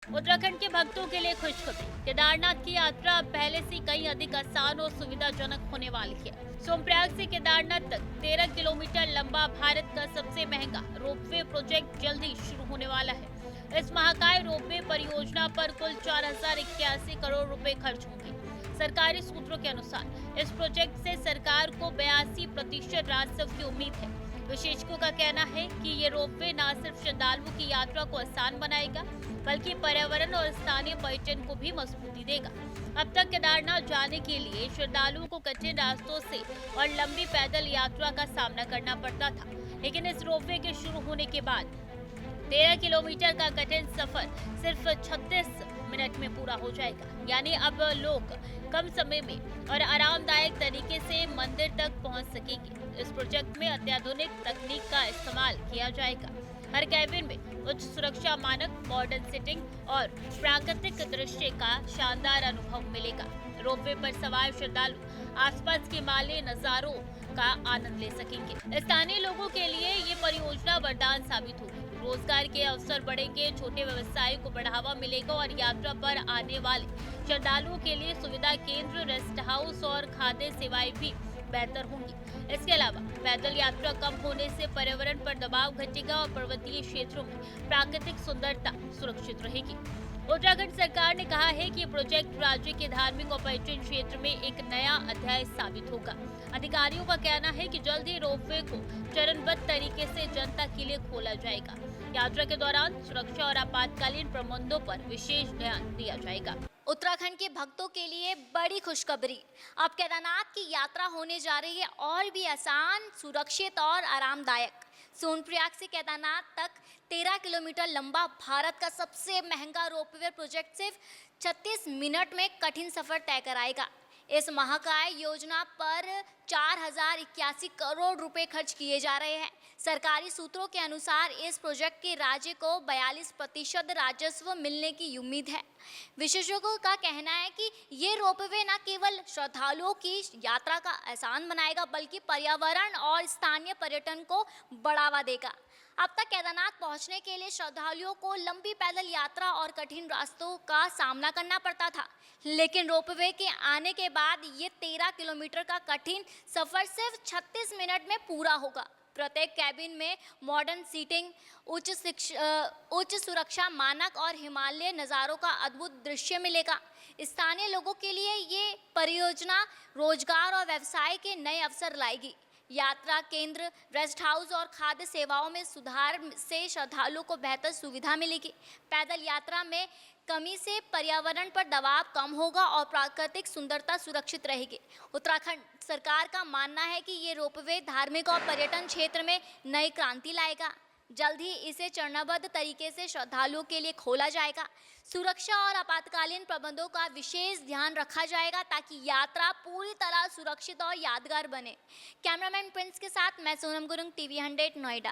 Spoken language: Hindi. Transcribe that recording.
उत्तराखंड के भक्तों के लिए खुशखबरी। केदारनाथ की यात्रा अब पहले से कहीं अधिक आसान और सुविधाजनक होने वाली है। सोमप्रयाग से केदारनाथ तक 13 किलोमीटर लंबा भारत का सबसे महंगा रोपवे प्रोजेक्ट जल्द ही शुरू होने वाला है। इस महाकाय रोपवे परियोजना पर कुल 4081 करोड़ रुपए खर्च होंगे। सरकारी सूत्रों के अनुसार इस प्रोजेक्ट से सरकार को 82% राजस्व की उम्मीद है। विशेषज्ञों का कहना है कि ये रोपवे न सिर्फ श्रद्धालुओं की यात्रा को आसान बनाएगा, बल्कि पर्यावरण और स्थानीय पर्यटन को भी मजबूती देगा। अब तक केदारनाथ जाने के लिए श्रद्धालुओं को कठिन रास्तों से और लंबी पैदल यात्रा का सामना करना पड़ता था, लेकिन इस रोपवे के शुरू होने के बाद 13 किलोमीटर का कठिन सफर सिर्फ 36 मिनट में पूरा हो जाएगा। यानी अब लोग कम समय में और आरामदायक तरीके से मंदिर तक पहुंच सकेंगे। इस प्रोजेक्ट में अत्याधुनिक तकनीक का इस्तेमाल किया जाएगा। हर कैबिन में उच्च सुरक्षा मानक, मॉडर्न सीटिंग और प्राकृतिक दृश्य का शानदार अनुभव मिलेगा। रोपवे पर सवार श्रद्धालु आसपास के माले नजारों का आनंद ले सकेंगे। स्थानीय लोगों के लिए ये परियोजना वरदान साबित होगी। रोजगार के अवसर बढ़ेंगे, छोटे व्यवसायों को बढ़ावा मिलेगा और यात्रा पर आने वाले श्रद्धालुओं के लिए सुविधा केंद्र, रेस्ट हाउस और खाद्य सेवाएं भी बेहतर होंगी। इसके अलावा पैदल यात्रा कम होने से पर्यावरण पर दबाव घटेगा और पर्वतीय क्षेत्रों में प्राकृतिक सुंदरता सुरक्षित रहेगी। उत्तराखंड सरकार ने कहा है कि ये प्रोजेक्ट राज्य के धार्मिक और पर्यटन क्षेत्र में एक नया अध्याय साबित होगा। अधिकारियों का कहना है कि जल्द ही रोपवे को चरणबद्ध तरीके से जनता के लिए खोला जाएगा। यात्रा के दौरान सुरक्षा और आपातकालीन प्रबंधों पर विशेष ध्यान दिया जाएगा। उत्तराखंड के भक्तों के लिए बड़ी खुशखबरी। अब केदारनाथ की यात्रा होने जा रही है और भी आसान, सुरक्षित और आरामदायक। सोनप्रयाग से केदारनाथ तक 13 किलोमीटर लंबा भारत का सबसे महंगा रोपवे प्रोजेक्ट सिर्फ 36 मिनट में कठिन सफर तय कराएगा। इस महाकाय योजना पर 4081 करोड़ रुपए खर्च किए जा रहे हैं। सरकारी सूत्रों के अनुसार इस प्रोजेक्ट के राज्य को 42% राजस्व मिलने की उम्मीद है। विशेषज्ञों का कहना है कि ये रोपवे न केवल श्रद्धालुओं की यात्रा का आसान बनाएगा, बल्कि पर्यावरण और स्थानीय पर्यटन को बढ़ावा देगा। अब तक केदारनाथ पहुंचने के लिए श्रद्धालुओं को लंबी पैदल यात्रा और कठिन रास्तों का सामना करना पड़ता था, लेकिन रोपवे के आने के बाद ये 13 किलोमीटर का कठिन सफर सिर्फ 36 मिनट में पूरा होगा। प्रत्येक कैबिन में मॉडर्न सीटिंग, उच्च सुरक्षा मानक और हिमालय नज़ारों का अद्भुत दृश्य मिलेगा। स्थानीय लोगों के लिए ये परियोजना रोजगार और व्यवसाय के नए अवसर लाएगी। यात्रा केंद्र, रेस्ट हाउस और खाद्य सेवाओं में सुधार से श्रद्धालुओं को बेहतर सुविधा मिलेगी। पैदल यात्रा में कमी से पर्यावरण पर दबाव कम होगा और प्राकृतिक सुंदरता सुरक्षित रहेगी। उत्तराखंड सरकार का मानना है कि ये रोपवे धार्मिक और पर्यटन क्षेत्र में नई क्रांति लाएगा। जल्द ही इसे चरणबद्ध तरीके से श्रद्धालुओं के लिए खोला जाएगा। सुरक्षा और आपातकालीन प्रबंधों का विशेष ध्यान रखा जाएगा ताकि यात्रा पूरी तरह सुरक्षित और यादगार बने। कैमरामैन प्रिंस के साथ मैं सोनम गुरुंग, टीवी 100 नोएडा।